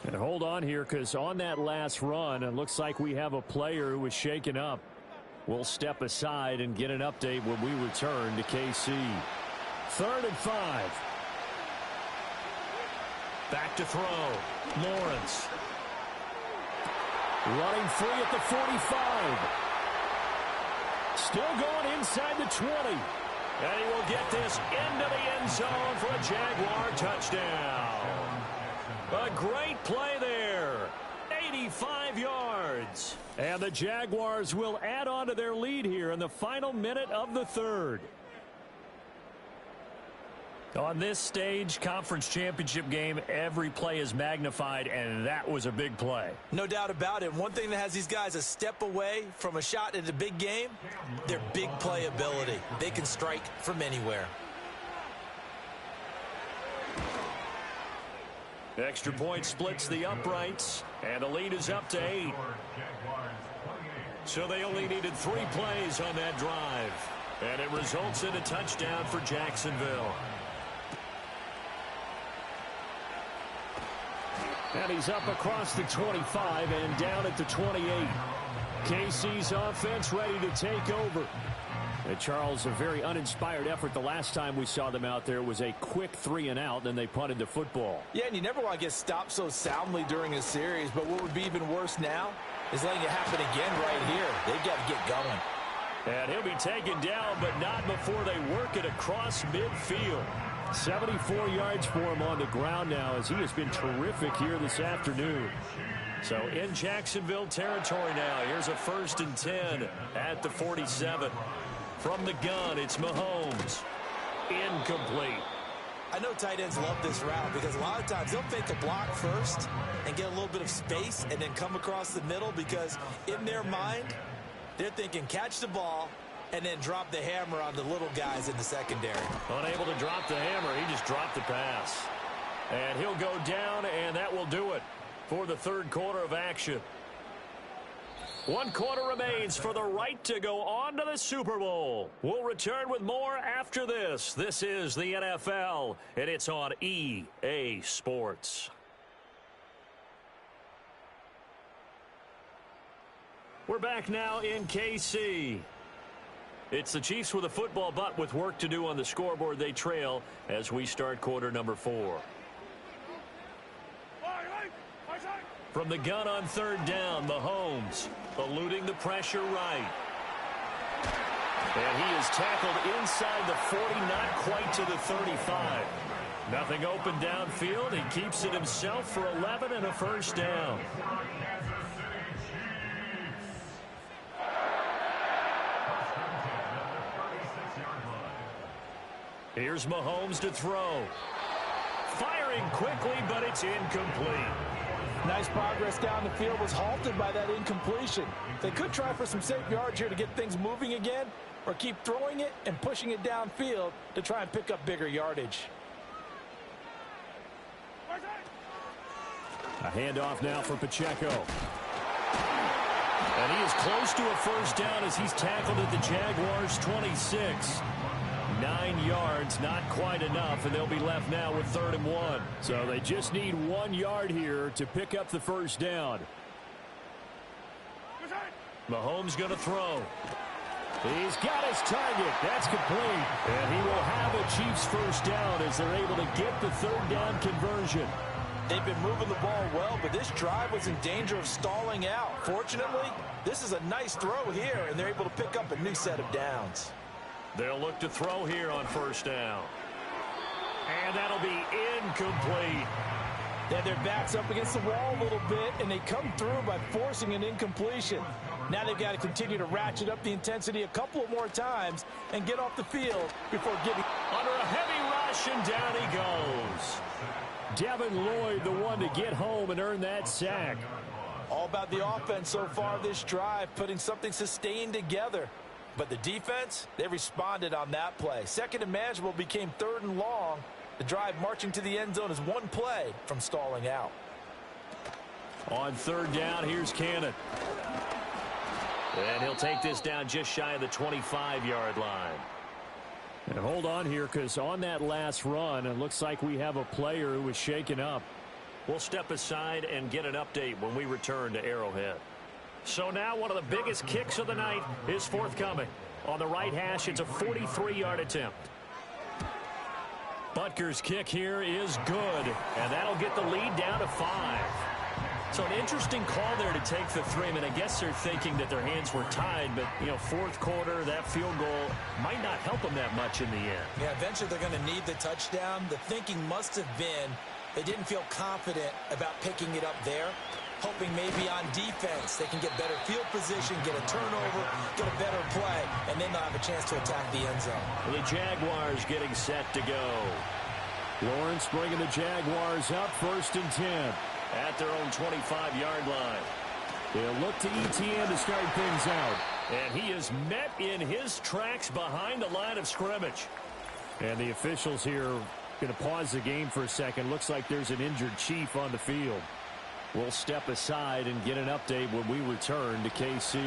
And hold on here, because on that last run, it looks like we have a player who was shaken up. We'll step aside and get an update when we return to KC. 3rd and 5. Back to throw. Lawrence. Running free at the 45. Still going inside the 20. And he will get this into the end zone for a Jaguar touchdown. A great play there. 85 yards. And the Jaguars will add on to their lead here in the final minute of the 3rd. On this stage, conference championship game, every play is magnified, and that was a big play. No doubt about it. One thing that has these guys a step away from a shot at a big game, their big play ability. They can strike from anywhere. Extra point splits the uprights, and the lead is up to 8. So they only needed 3 plays on that drive, and it results in a touchdown for Jacksonville. And he's up across the 25 and down at the 28. KC's offense ready to take over. And Charles, a very uninspired effort the last time we saw them out there was a quick 3 and out, and they punted the football. Yeah, and you never want to get stopped so soundly during a series, but what would be even worse now is letting it happen again right here. They've got to get going. And he'll be taken down, but not before they work it across midfield. 74 yards for him on the ground now, as he has been terrific here this afternoon. So in Jacksonville territory now. Here's a 1st and 10 at the 47. From the gun, it's Mahomes. Incomplete. I know tight ends love this route because a lot of times they'll fake a block first and get a little bit of space and then come across the middle, because in their mind, they're thinking catch the ball and then drop the hammer on the little guys in the secondary. Unable to drop the hammer, he just dropped the pass. And he'll go down, and that will do it for the 3rd quarter of action. 1 quarter remains for the right to go on to the Super Bowl. We'll return with more after this. This is the NFL, and it's on EA Sports. We're back now in KC. It's the Chiefs with a football, but with work to do on the scoreboard. They trail as we start quarter number 4. From the gun on 3rd down, Mahomes eluding the pressure right. And he is tackled inside the 40, not quite to the 35. Nothing open downfield. He keeps it himself for 11 and a 1st down. Here's Mahomes to throw. Firing quickly, but it's incomplete. Nice progress down the field was halted by that incompletion. They could try for some safe yards here to get things moving again, or keep throwing it and pushing it downfield to try and pick up bigger yardage. A handoff now for Pacheco. And he is close to a first down as he's tackled at the Jaguars' 26. 9 yards, not quite enough, and they'll be left now with 3rd and 1. So they just need 1 yard here to pick up the first down. Mahomes going to throw. He's got his target. That's complete. And he will have a Chiefs first down as they're able to get the 3rd down conversion. They've been moving the ball well, but this drive was in danger of stalling out. Fortunately, this is a nice throw here, and they're able to pick up a new set of downs. They'll look to throw here on first down. And that'll be incomplete. They had their backs up against the wall a little bit, and they come through by forcing an incompletion. Now they've got to continue to ratchet up the intensity a couple of more times and get off the field before giving. Under a heavy rush, and down he goes. Devin Lloyd, the one to get home and earn that sack. All about the offense so far this drive, putting something sustained together. But the defense, they responded on that play. 2nd and manageable became 3rd and long. The drive marching to the end zone is 1 play from stalling out. On 3rd down, here's Cannon. And he'll take this down just shy of the 25-yard line. And hold on here, because on that last run, it looks like we have a player who was shaken up. We'll step aside and get an update when we return to Arrowhead. So now one of the biggest kicks of the night is forthcoming. On the right hash, it's a 43-yard attempt. Butker's kick here is good, and that'll get the lead down to 5. So an interesting call there to take the 3. I mean, I guess they're thinking that their hands were tied, but, you know, 4th quarter, that field goal might not help them that much in the end. Yeah, eventually they're going to need the touchdown. The thinking must have been they didn't feel confident about picking it up there, hoping maybe on defense they can get better field position, get a turnover, get a better play, and then they'll have a chance to attack the end zone. The Jaguars getting set to go. Lawrence bringing the Jaguars up 1st and 10. At their own 25-yard line. They'll look to ETN to start things out. And he is met in his tracks behind the line of scrimmage. And the officials here going to pause the game for a second. Looks like there's an injured Chief on the field. We'll step aside and get an update when we return to KC.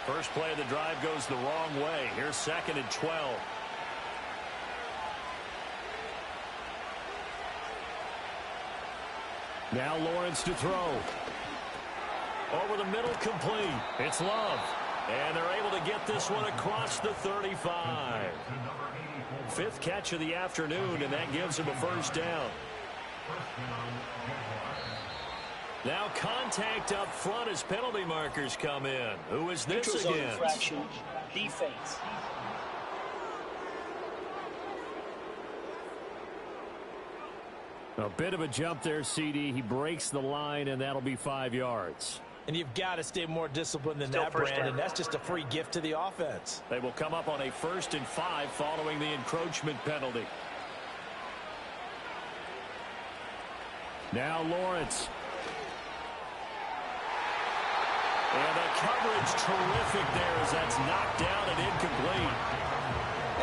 First play of the drive goes the wrong way. Here's 2nd and 12. Now Lawrence to throw. Over the middle, complete. It's Love. And they're able to get this one across the 35. 5th catch of the afternoon, and that gives him a first down. Now contact up front as penalty markers come in. Who is this Neutral zone against? infraction, defense. A bit of a jump there, CD. He breaks the line, and that'll be 5 yards. And you've got to stay more disciplined than Still that, first Brandon. down. That's just a free gift to the offense. They will come up on a 1st and 5 following the encroachment penalty. Now Lawrence. And the coverage terrific there as that's knocked down and incomplete.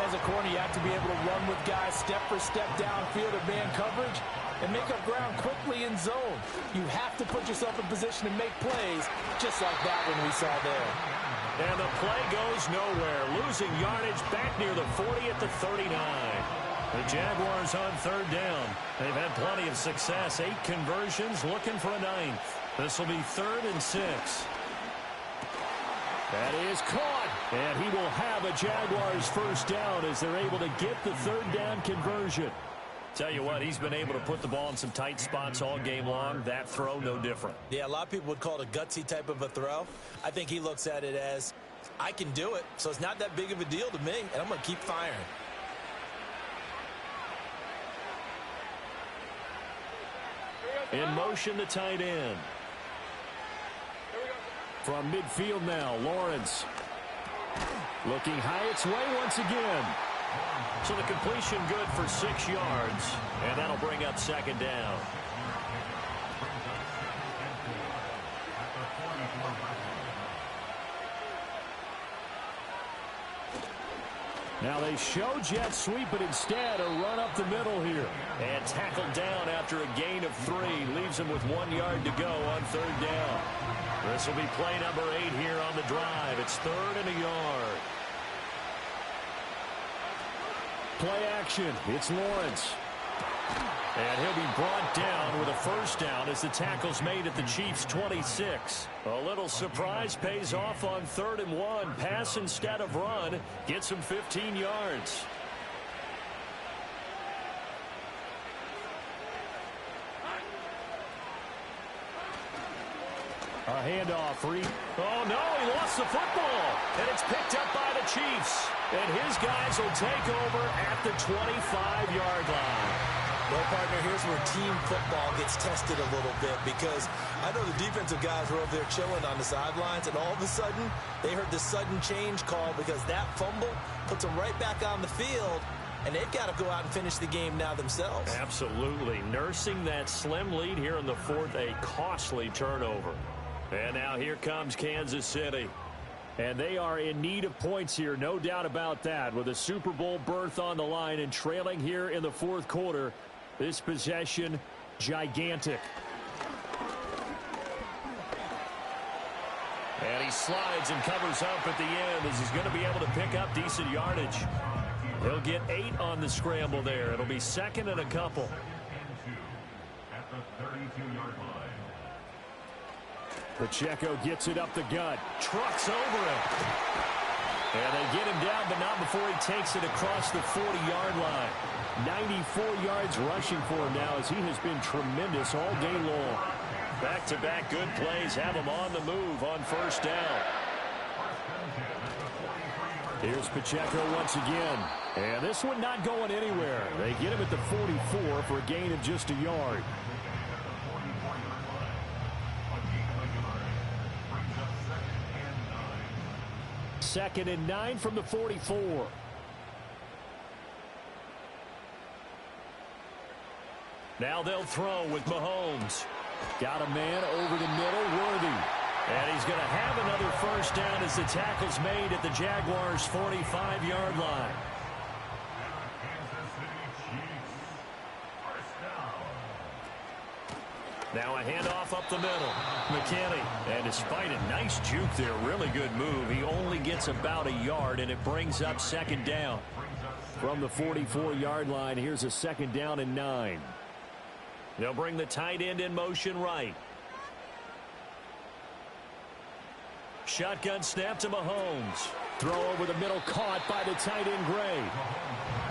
As a corner, you have to be able to run with guys step for step downfield at man coverage and make up ground quickly in zone. You have to put yourself in position to make plays, just like that one we saw there. And the play goes nowhere, losing yardage back near the 40 at the 39. The Jaguars on 3rd down. They've had plenty of success. 8 conversions, looking for a 9th. This will be 3rd and 6. That is caught. And he will have a Jaguars first down as they're able to get the 3rd down conversion. Tell you what, he's been able to put the ball in some tight spots all game long. That throw, no different. Yeah, a lot of people would call it a gutsy type of a throw. I think he looks at it as, I can do it, so it's not that big of a deal to me, and I'm going to keep firing. In motion, the tight end. From midfield now, Lawrence. Looking high its way once again. So the completion good for 6 yards, and that'll bring up second down. Now they show jet sweep, but instead a run up the middle here. And tackled down after a gain of 3. Leaves him with 1 yard to go on third down. This will be play number 8 here on the drive. It's 3rd and a yard. Play action. It's Lawrence. And he'll be brought down with a first down as the tackle's made at the Chiefs' 26. A little surprise pays off on 3rd and 1. Pass instead of run. Gets him 15 yards. A handoff. Oh, no, he lost the football. And it's picked up by the Chiefs. And his guys will take over at the 25-yard line. Well, partner, here's where team football gets tested a little bit, because I know the defensive guys were over there chilling on the sidelines, and all of a sudden, they heard the sudden change call because that fumble puts them right back on the field, and they've got to go out and finish the game now themselves. Absolutely. Nursing that slim lead here in the 4th, a costly turnover. And now here comes Kansas City. And they are in need of points here, no doubt about that. With a Super Bowl berth on the line and trailing here in the 4th quarter, this possession, gigantic. And he slides and covers up at the end as he's going to be able to pick up decent yardage. He'll get 8 on the scramble there. It'll be 2nd and a couple. At the 32-yard line. Pacheco gets it up the gut. Trucks over him. And they get him down, but not before he takes it across the 40-yard line. 94 yards rushing for him now, as he has been tremendous all day long. Back-to-back good plays have him on the move on first down. Here's Pacheco once again. And this one not going anywhere. They get him at the 44 for a gain of just a yard. 2nd and 9 from the 44. Now they'll throw with Mahomes. Got a man over the middle, Worthy. And he's going to have another first down as the tackle's made at the Jaguars' 45-yard line. Now a handoff up the middle. McKinney. And despite a nice juke there, really good move, he only gets about a yard, and it brings up 2nd down. From the 44-yard line, here's a 2nd down and 9. They'll bring the tight end in motion right. Shotgun snap to Mahomes. Throw over the middle, caught by the tight end, Gray.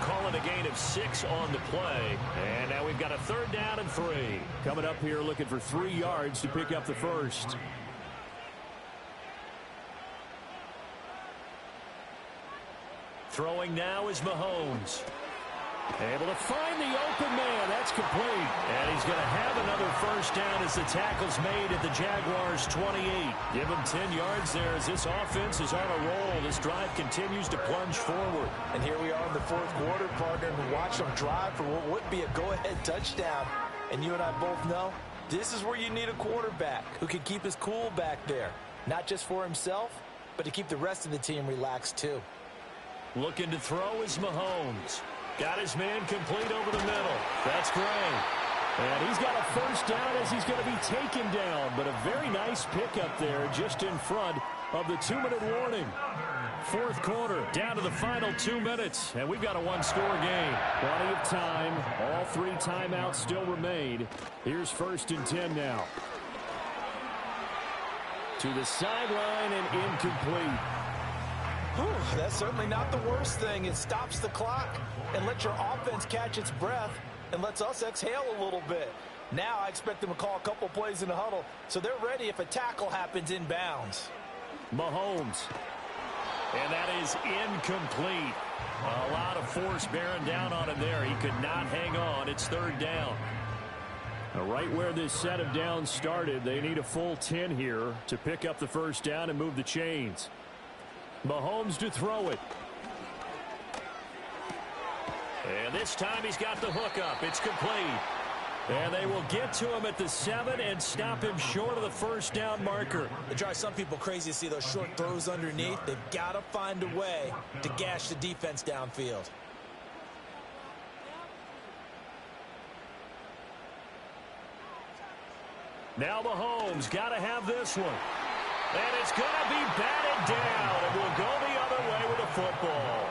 Calling a gain of 6 on the play. And now we've got a 3rd down and 3. Coming up here looking for 3 yards to pick up the first. Throwing now is Mahomes. Able to find the open man. That's complete. And he's going to have another first down as the tackle's made at the Jaguars' 28. Give him 10 yards there as this offense is on a roll. This drive continues to plunge forward. And here we are in the 4th quarter, partner, and we watch them drive for what would be a go-ahead touchdown. And you and I both know this is where you need a quarterback who can keep his cool back there. Not just for himself, but to keep the rest of the team relaxed too. Looking to throw is Mahomes. Got his man complete over the middle. That's Gray. And he's got a first down as he's going to be taken down. But a very nice pickup there just in front of the 2-minute warning. 4th quarter, down to the final 2 minutes. And we've got a 1-score game. Plenty of time. All 3 timeouts still remain. Here's 1st and 10 now. To the sideline and incomplete. Whew, that's certainly not the worst thing. It stops the clock and lets your offense catch its breath and lets us exhale a little bit. Now I expect them to call a couple plays in the huddle so they're ready if a tackle happens inbounds. Mahomes. And that is incomplete. A lot of force bearing down on him there. He could not hang on. It's 3rd down. Now, right where this set of downs started, they need a full 10 here to pick up the first down and move the chains. Mahomes to throw it. And this time he's got the hookup. It's complete. And they will get to him at the 7 and stop him short of the first down marker. It drives some people crazy to see those short throws underneath. They've got to find a way to gash the defense downfield. Now Mahomes got to have this one. And it's going to be batted down. And will go the other way with the football.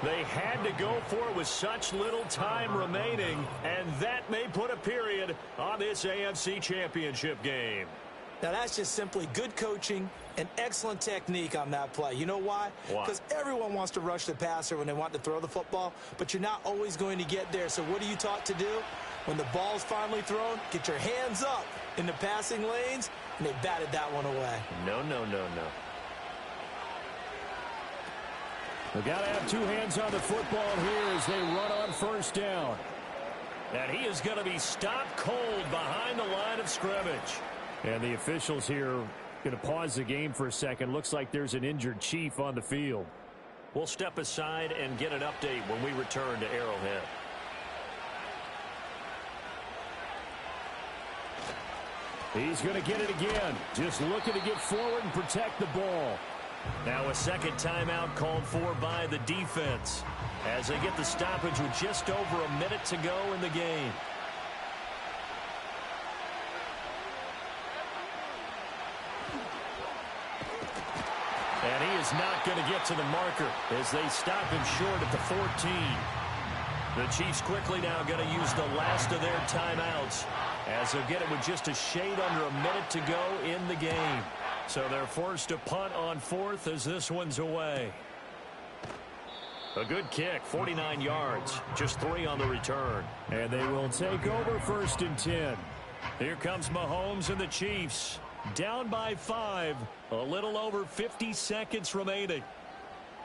They had to go for it with such little time remaining, and that may put a period on this AFC Championship game. Now, that's just simply good coaching and excellent technique on that play. You know why? Because everyone wants to rush the passer when they want to throw the football, but you're not always going to get there. So what are you taught to do? When the ball's finally thrown, get your hands up in the passing lanes, and they batted that one away. No. They've got to have two hands on the football here as they run on first down. And he is going to be stopped cold behind the line of scrimmage. And the officials here going to pause the game for a second. Looks like there's an injured Chief on the field. We'll step aside and get an update when we return to Arrowhead. He's going to get it again. Just looking to get forward and protect the ball. Now a second timeout called for by the defense as they get the stoppage with just over a minute to go in the game. And he is not going to get to the marker as they stop him short at the 14. The Chiefs quickly now going to use the last of their timeouts as they'll get it with just a shade under a minute to go in the game. So they're forced to punt on fourth as this one's away. A good kick, 49 yards, just 3 on the return. And they will take over 1st and 10. Here comes Mahomes and the Chiefs. Down by 5, a little over 50 seconds remaining.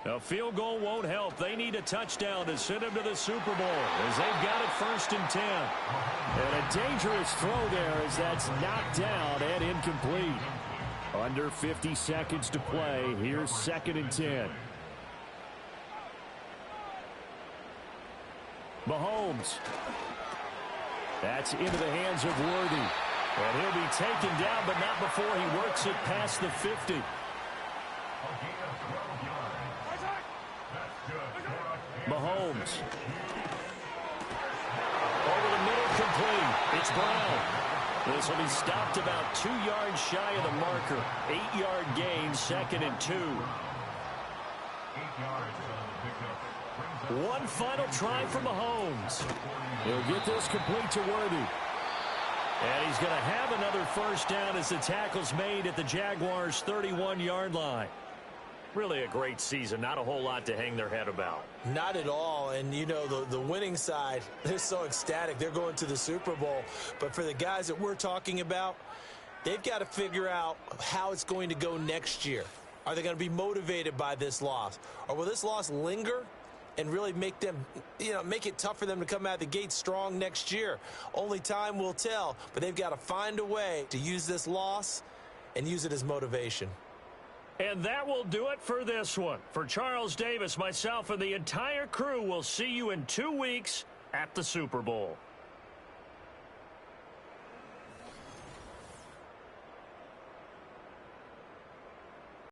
A field goal won't help. They need a touchdown to send them to the Super Bowl as they've got it 1st and 10. And a dangerous throw there as that's knocked down and incomplete. Under 50 seconds to play. Here's 2nd and 10. Mahomes. That's into the hands of Worthy. And he'll be taken down, but not before he works it past the 50. Mahomes. Over the middle, complete. It's Brown. This will be stopped about 2 yards shy of the marker. 8-yard gain, 2nd and 2. One final try for Mahomes. He'll get this complete to Worthy. And he's going to have another first down as the tackle's made at the Jaguars' 31-yard line. Really a great season. Not a whole lot to hang their head about. Not at all. And, you know, the winning side, they're so ecstatic. They're going to the Super Bowl. But for the guys that we're talking about, they've got to figure out how it's going to go next year. Are they going to be motivated by this loss? Or will this loss linger and really make them, make it tough for them to come out of the gate strong next year? Only time will tell. But they've got to find a way to use this loss and use it as motivation. And that will do it for this one. For Charles Davis, myself, and the entire crew, we'll see you in 2 weeks at the Super Bowl.